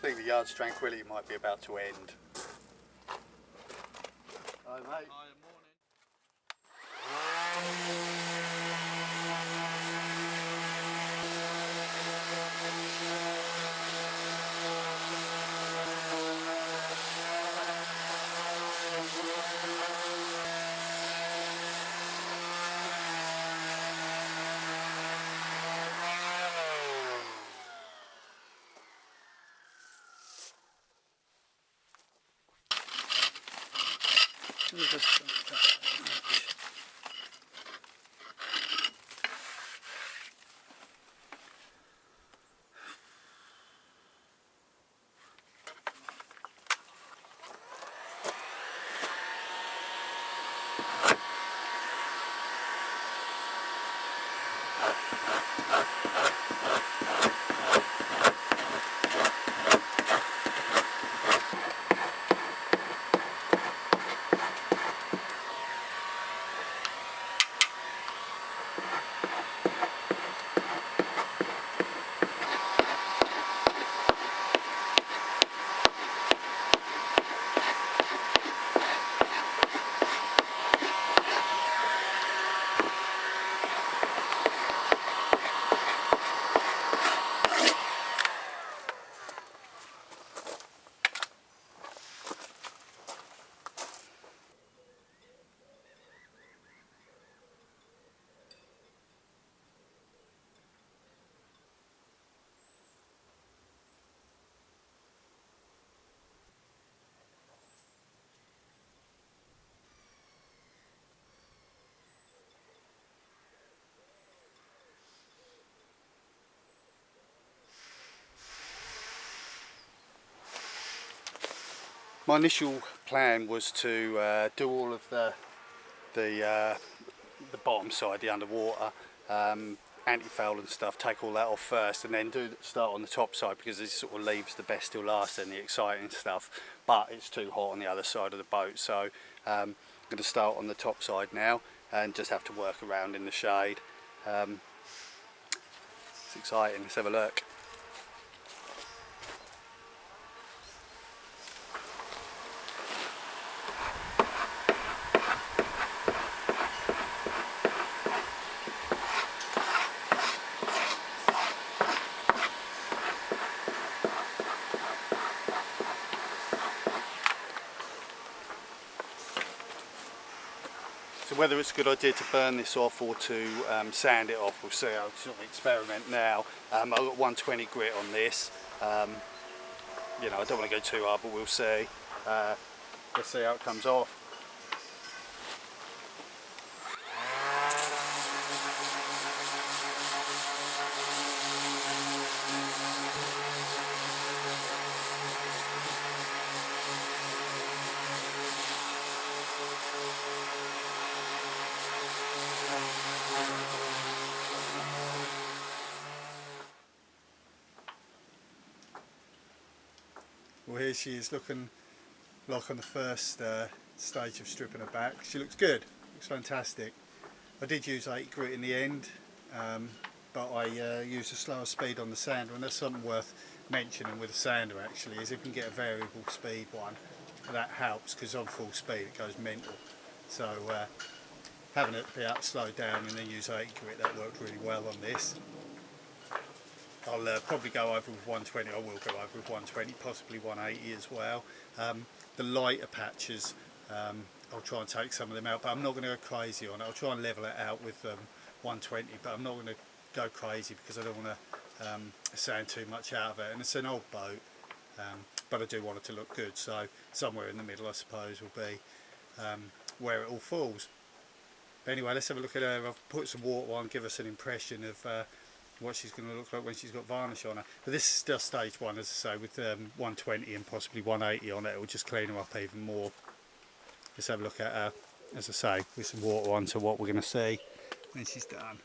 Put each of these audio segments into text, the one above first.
think the yard's tranquility might be about to end. Hi, mate. Hi, morning. My initial plan was to do all of the bottom side, the underwater, anti-foul and stuff, take all that off first, and then start on the top side, because this sort of leaves the best till last and the exciting stuff. But it's too hot on the other side of the boat, so I'm going to start on the top side now and just have to work around in the shade. It's exciting. Let's have a look. So whether it's a good idea to burn this off or to sand it off, we'll see. I'll sort of experiment now. I've got 120 grit on this. You know, I don't want to go too hard, but we'll see. Let's see how it comes off. Well, here she is, looking like on the first stage of stripping her back. She looks good, looks fantastic. I did use 8 grit in the end, but I used a slower speed on the sander, and that's something worth mentioning with the sander actually, is if you can get a variable speed one, that helps, because on full speed it goes mental. So having it be able to slow down and then use 8 grit, that worked really well on this. I'll probably go over with 120, I will go over with 120, possibly 180 as well. The lighter patches, I'll try and take some of them out, but I'm not going to go crazy on it. I'll try and level it out with 120, but I'm not going to go crazy because I don't want to sand too much out of it. And it's an old boat, but I do want it to look good, so somewhere in the middle I suppose will be where it all falls. But anyway, let's have a look at her. I've put some water on, give us an impression of what she's going to look like when she's got varnish on her. But this is just stage one, as I say, with 120 and possibly 180 on it. It will just clean her up even more. Let's have a look at her, as I say, with some water on, to what we're going to see when she's done.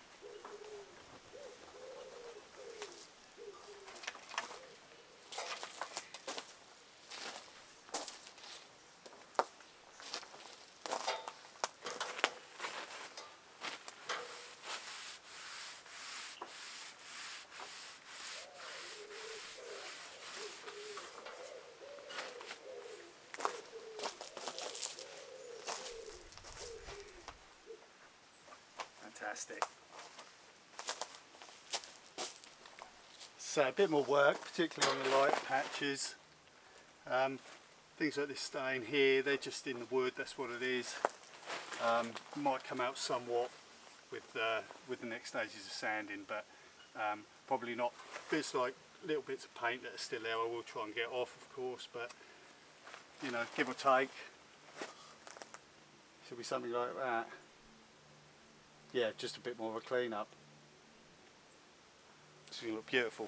say, a bit more work, particularly on the light patches. Things like this stain here, they're just in the wood, that's what it is. Might come out somewhat with the next stages of sanding, but probably not. Bits like little bits of paint that are still there, I will try and get off, of course, but you know, give or take, should be something like that. Yeah, just a bit more of a clean up. It's going to look beautiful.